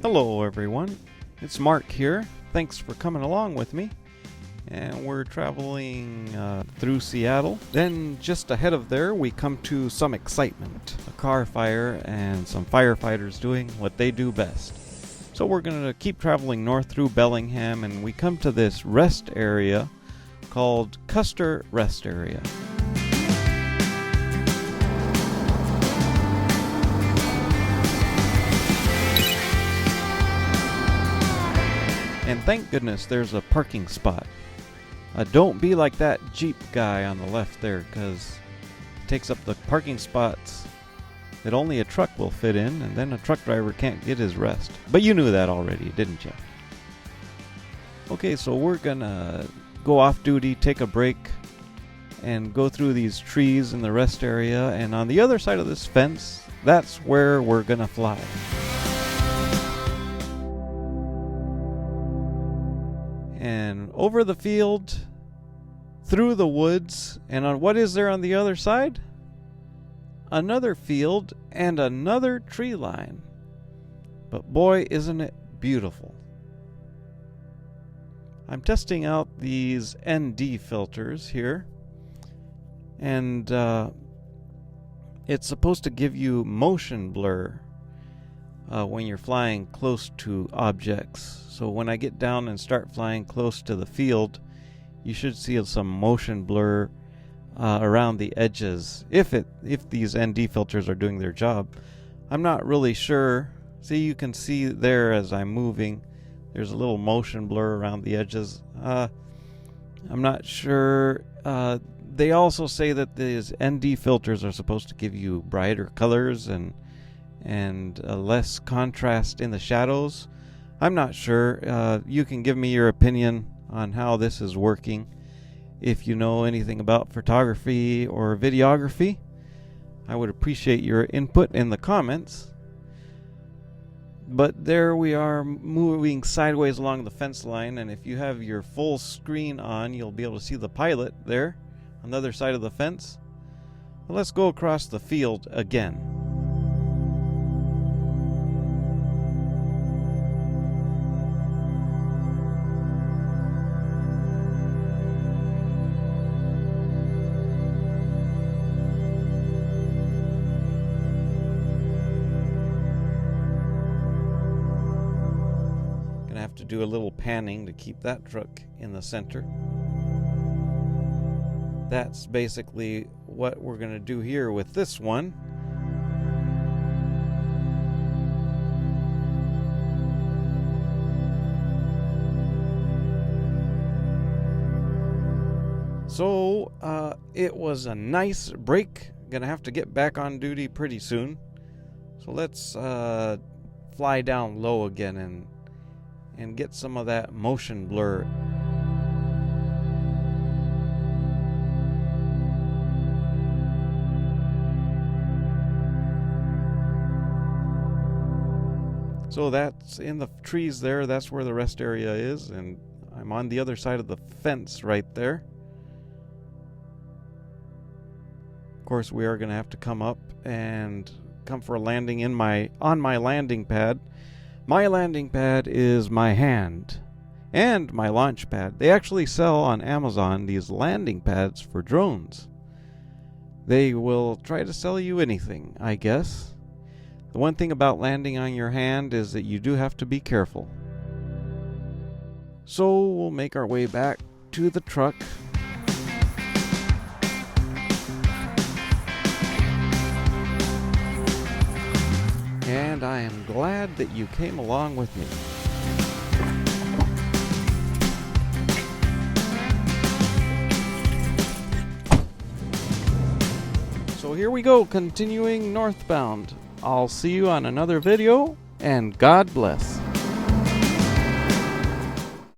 Hello everyone, it's Mark here. Thanks for coming along with me. And we're traveling through Seattle. Then just ahead of there we come to some excitement. A car fire and some firefighters doing what they do best. So we're going to keep traveling north through Bellingham and we come to this rest area called Custer Rest Area. And thank goodness there's a parking spot. Don't be like that Jeep guy on the left there, because it takes up the parking spots that only a truck will fit in, and then a truck driver can't get his rest. But you knew that already, didn't you? Okay, so we're gonna go off duty, take a break, and go through these trees in the rest area, and on the other side of this fence, that's where we're gonna fly. And over the field, through the woods, and on what is there on the other side? Another field and another tree line. But boy, isn't it beautiful. I'm testing out these ND filters here. And it's supposed to give you motion blur when you're flying close to objects. So when I get down and start flying close to the field, you should see some motion blur around the edges if these ND filters are doing their job. I'm not really sure. See, you can see there as I'm moving, there's a little motion blur around the edges. I'm not sure. They also say that these ND filters are supposed to give you brighter colors and less contrast in the shadows. I'm not sure. You can give me your opinion on how this is working. If you know anything about photography or videography, I would appreciate your input in the comments. But there we are, moving sideways along the fence line, and if you have your full screen on, you'll be able to see the pilot there on the other side of the fence. Well, let's go across the field again. Have to do a little panning to keep that truck in the center. That's basically what we're going to do here with this one. So it was a nice break. Gonna have to get back on duty pretty soon. So let's fly down low again and get some of that motion blur. So that's in the trees there, that's where the rest area is, and I'm on the other side of the fence right there. Of course, we are going to have to come up and come for a landing on my landing pad. My landing pad is my hand and my launch pad. They actually sell on Amazon these landing pads for drones. They will try to sell you anything, I guess. The one thing about landing on your hand is that you do have to be careful. So we'll make our way back to the truck. And I am glad that you came along with me. So here we go, continuing northbound. I'll see you on another video, and God bless.